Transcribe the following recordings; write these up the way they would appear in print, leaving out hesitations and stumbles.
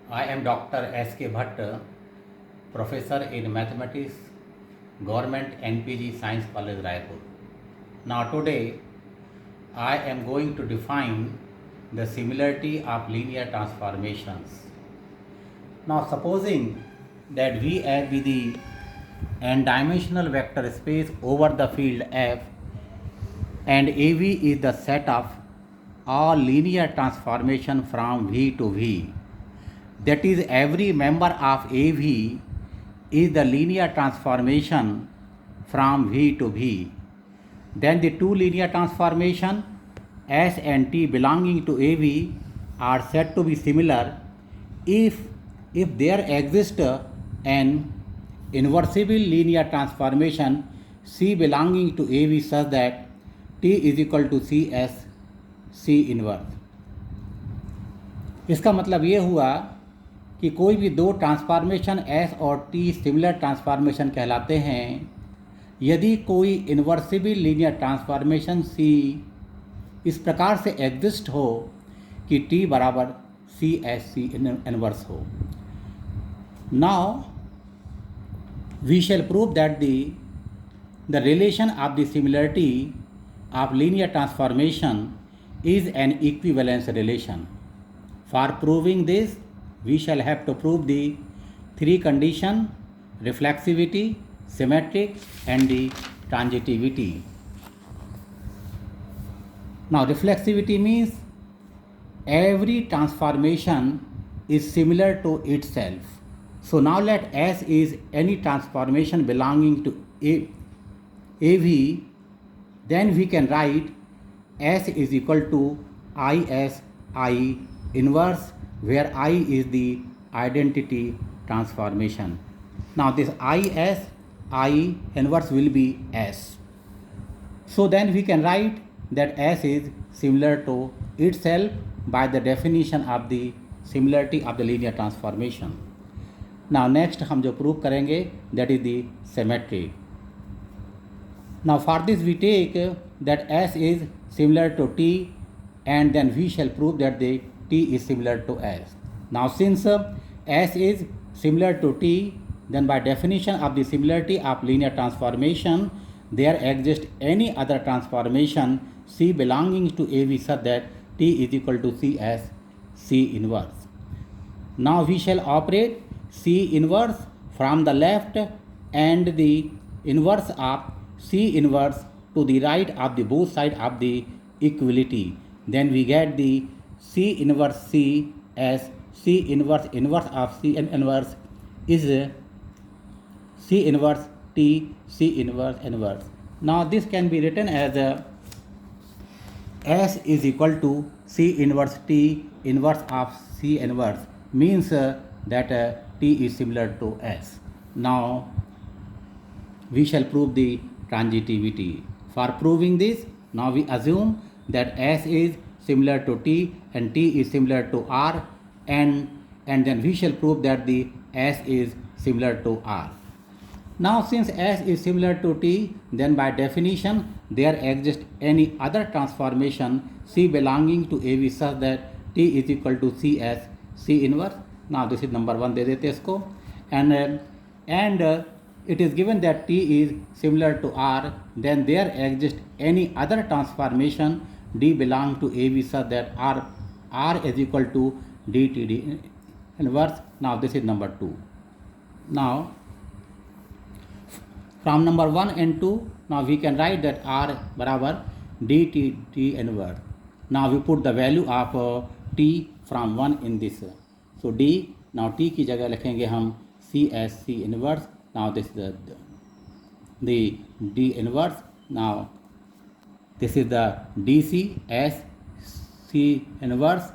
I am Dr. S.K. Bhatt, Professor in Mathematics, Government NPG Science College, Raipur. Now today I am going to define the similarity of linear transformations. Now supposing that V f be the n-dimensional vector space over the field F and AV is the set of all linear transformation from V to V. That is, every member of AV is the linear transformation from V to V. Then the two linear transformation S and T belonging to AV are said to be similar if there exists an inversible linear transformation C belonging to AV such that T is equal to CS C inverse. इसका मतलब ये हुआ कि कोई भी दो transformation S और T similar transformation कहलाते हैं यदि कोई इन्वर्सिबल लीनियर ट्रांसफॉर्मेशन C इस प्रकार से एग्जिस्ट हो कि T बराबर C एस C इनवर्स हो. Now we shall prove that the relation of the similarity of linear transformation is an equivalence relation. For proving this, we shall have to prove the three conditions: reflexivity, symmetric, and the transitivity. Now, reflexivity means every transformation is similar to itself. So now let S is any transformation belonging to AV, then we can write S is equal to IS I inverse, where I is the identity transformation. Now this IS I inverse will be S. So then we can write that S is similar to itself by the definition of the similarity of the linear transformation. Now next हम जो prove करेंगे that is the symmetry. Now for this we take that S is similar to T and then we shall prove that the T is similar to S. Now since S is similar to T, then by definition of the similarity of linear transformation, there exists any other transformation C belonging to AV such that T is equal to C as C inverse. Now we shall operate C inverse from the left and the inverse of C inverse to the right of the both sides of the equality. Then we get the C inverse C as C inverse inverse of C inverse is C inverse T C inverse inverse. Now this can be written as S is equal to C inverse T inverse of C inverse, means that T is similar to S. Now we shall prove the transitivity. For proving this, now we assume that S is similar to T and T is similar to R, and then we shall prove that the S is similar to R. Now since S is similar to T, then by definition there exists any other transformation C belonging to AV such that T is equal to C as C inverse. Now this is number 1 दे देते इसको, and it is given that T is similar to R, then there exists any other transformation D belong to AV such that R is equal to DT inverse. Now this is number 2. Now from number 1 and 2, now we can write that R barabar DT T inverse. Now we put the value of T from 1 in this. So D, now T की जगह लिखेंगे हम C as C inverse. Now this is the D inverse. Now this is the DC as C inverse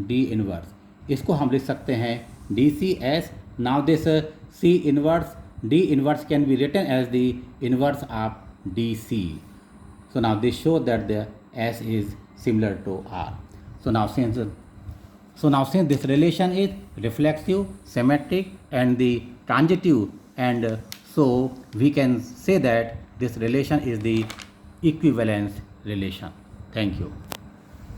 D inverse. इसको हम लिख सकते हैं DC as. Now this C inverse D inverse can be written as the inverse of DC. So now this shows that the S is similar to R. So now since this relation is reflexive, symmetric, and the transitive, and so we can say that this relation is the equivalence relation. Thank you.